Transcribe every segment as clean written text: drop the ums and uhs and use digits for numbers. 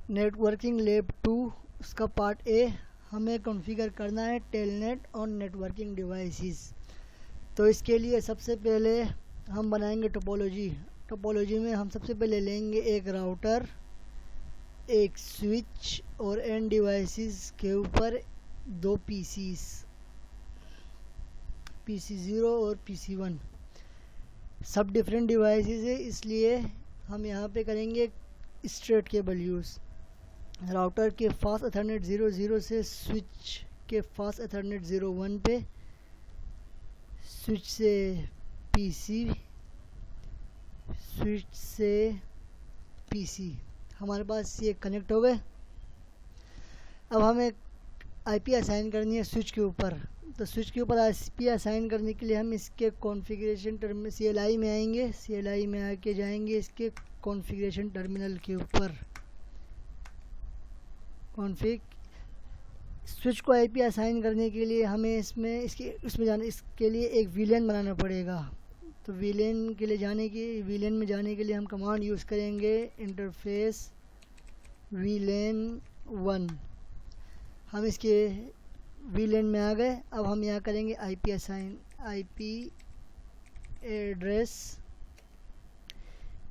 Networking lab 2 उसका part A हमें configure करना है टेलनेट ऑन नेटवर्किंग डिवाइसेस। तो इसके लिए सबसे पहले हम बनाएंगे टोपोलॉजी। टोपोलॉजी में हम सबसे पहले लेंगे एक राउटर, एक स्विच और एंड डिवाइसेस के ऊपर दो पीसीस, PC0 और PC1 सब डिफरेंट डिवाइसेस है, इसलिए हम यहाँ पे करेंगे स्ट्रेट केबल यूज़। राउटर के फास्ट एथरनेट 00 से स्विच के फास्ट एथरनेट 01 पे, स्विच से पीसी, स्विच से पीसी, हमारे पास ये कनेक्ट हो गए। अब हमें आईपी असाइन करनी है स्विच के ऊपर। तो स्विच के ऊपर आईपी असाइन करने के लिए हम इसके कॉन्फ़िगरेशन टर्मिनल CLI में आएंगे। CLI में आके जाएंगे इसके कॉन्फ़िगरेशन टर्मिनल के ऊपर, कॉन्फ़िग। स्विच को आईपी असाइन करने के लिए हमें इसमें जाने इसके लिए एक VLAN बनाना पड़ेगा। तो VLAN में जाने के लिए हम कमांड यूज़ करेंगे इंटरफेस VLAN 1। हम इसके VLAN में आ गए। अब हम यहाँ करेंगे आईपी असाइन। आईपी एड्रेस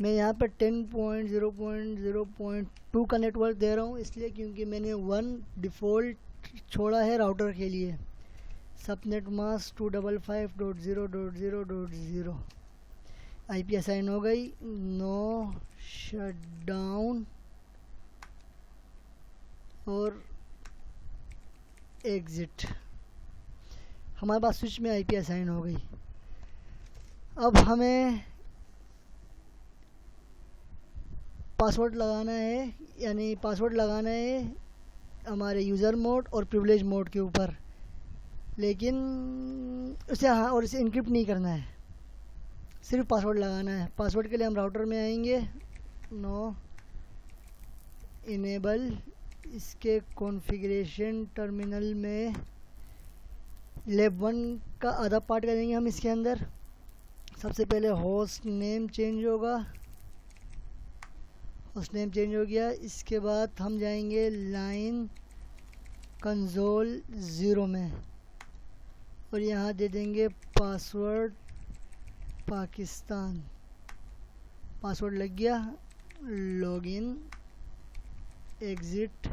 मैं यहाँ पर 10.0.0.2 का नेटवर्क दे रहा हूँ, इसलिए क्योंकि मैंने 1 डिफ़ॉल्ट छोड़ा है राउटर के लिए। Subnet mask 255.0.0.0। आईपी असाइन हो गई। नो शटडाउन और एग्ज़िट। हमारे पास स्विच में आईपी असाइन हो गई। अब हमें पासवर्ड लगाना है, यानी पासवर्ड लगाना है हमारे यूज़र मोड और प्रिविलेज मोड के ऊपर, लेकिन इसे इनक्रिप्ट नहीं करना है, सिर्फ पासवर्ड लगाना है। पासवर्ड के लिए हम राउटर में आएंगे, नो इनेबल, इसके कॉन्फ़िगरेशन टर्मिनल में लैब 1 का आधा पार्ट करेंगे हम इसके अंदर। सबसे पहले होस्ट नेम चेंज होगा, होस्ट नेम चेंज हो गया। इसके बाद हम जाएंगे लाइन कंसोल 0 में और यहाँ दे देंगे पासवर्ड पाकिस्तान। पासवर्ड लग गया। Login, exit.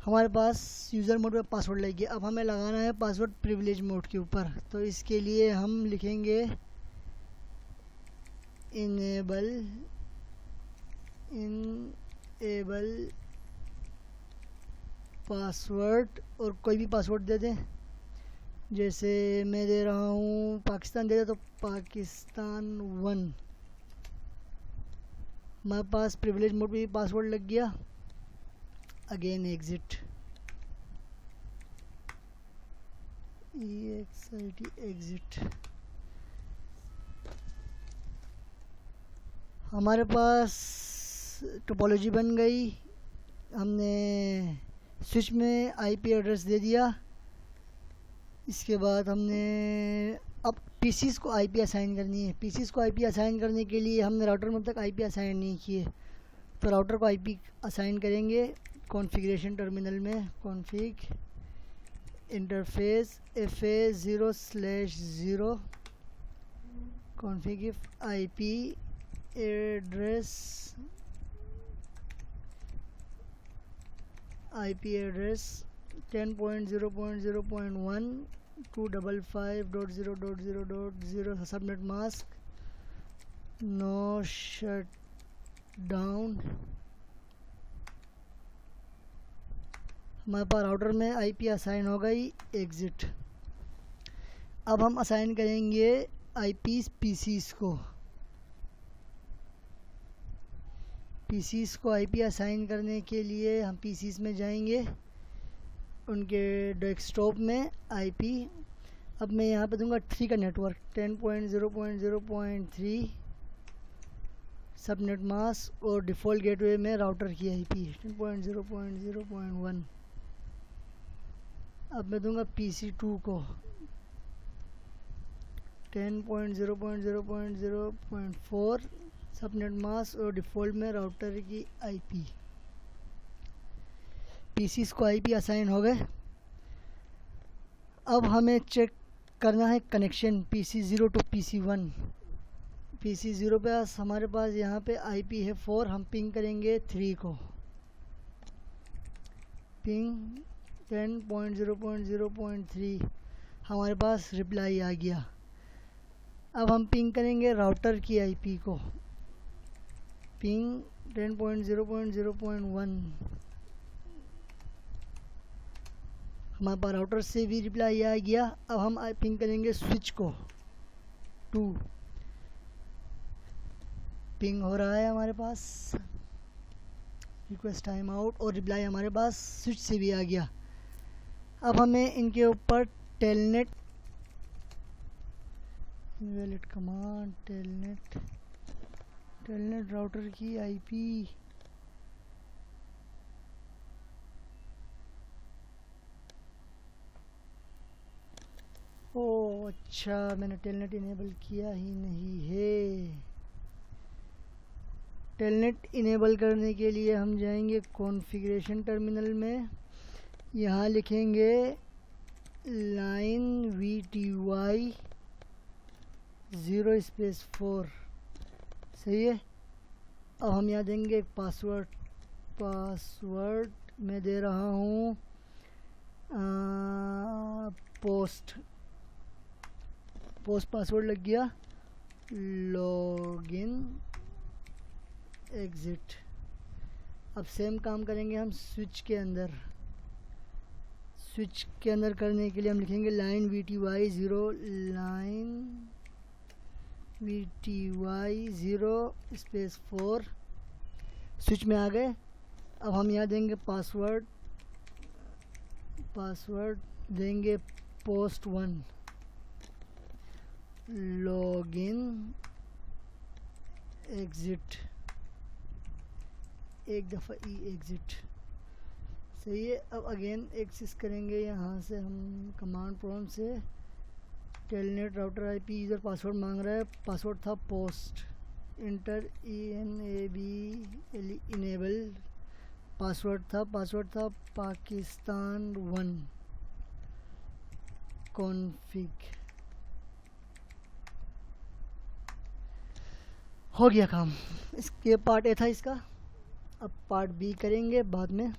हमारे पास यूज़र मोड में पासवर्ड लग गया। अब हमें लगाना है पासवर्ड प्रिविलेज मोड के ऊपर। तो इसके लिए हम लिखेंगे इनेबल पासवर्ड और कोई भी पासवर्ड दे दें। जैसे मैं दे रहा हूँ पाकिस्तान दे दे, तो पाकिस्तान 1। हमारे पास प्रिविलेज मोड में भी पासवर्ड लग गया। Again exit, exit. हमारे पास टोपोलॉजी बन गई। हमने स्विच में आईपी एड्रेस दे दिया। इसके बाद हमने अब पीसीस को आईपी असाइन करनी है। पीसीस को आईपी असाइन करने के लिए हमने राउटर में अब तक आईपी असाइन नहीं किए, तो राउटर को आईपी असाइन करेंगे कॉन्फ़िगरेशन टर्मिनल में। Config interface FA0/0 config IP address 10.0.0.1 255.0.0.0 subnet mask, no shutdown. हमारे पास राउटर में आईपी असाइन हो गई। एग्ज़िट। अब हम असाइन करेंगे आईपीज़ पीसीस को। पीसीस को आईपी असाइन करने के लिए हम पीसीस में जाएंगे, उनके डेस्कटॉप में आईपी। अब मैं यहाँ पे दूंगा 3 का नेटवर्क 10.0.0.3 सबनेट मास्क और डिफ़ॉल्ट गेटवे में राउटर की आईपी 10.0.0.1। अब मैं दूंगा PC2 को 10.0.0.0.4 सबनेट मास्क और डिफ़ॉल्ट में राउटर की आईपी। पीसीस को आईपी असाइन हो गए। अब हमें चेक करना है connection PC0 to PC1। PC0 पे हमारे पास यहाँ पे आईपी है 4, हम पिंग करेंगे 3 को। पिंग 10.0.0.3 हमारे पास रिप्लाई आ गया। अब हम पिंग करेंगे राउटर की आईपी को। पिंग 10.0.0.1 हमारे पास राउटर से भी रिप्लाई आ गया। अब हम पिंग करेंगे स्विच को 2। पिंग हो रहा है हमारे पास, रिक्वेस्ट टाइम आउट, और रिप्लाई हमारे पास स्विच से भी आ गया। अब हमें इनके ऊपर telnet invalid command telnet router की आईपी ओ अच्छा, मैंने टेलनेट इनेबल किया ही नहीं है। टेलनेट इनेबल करने के लिए हम जाएंगे कॉन्फ़िगरेशन टर्मिनल में, यहाँ लिखेंगे लाइन VTY 0/4। सही है। अब हम यहाँ देंगे पासवर्ड मैं दे रहा हूँ पोस्ट पासवर्ड लग गया। Login exit. अब सेम काम करेंगे हम स्विच के अंदर। स्विच के अंदर करने के लिए हम लिखेंगे लाइन VTY 0/4 स्विच में आ गए। अब हम यहाँ देंगे पासवर्ड देंगे post1 लॉगिन एग्ज़िट, एक दफ़ा एग्ज़िट। सही है। अब अगेन एक्सेस करेंगे यहाँ से हम कमांड प्रॉम्प्ट से। Telnet router IP user password मांग रहा है, पासवर्ड था पोस्ट। इंटर इनेबल पासवर्ड था पाकिस्तान 1 कॉन्फ़िग। हो गया काम। इसके पार्ट ए था इसका, अब पार्ट बी करेंगे बाद में।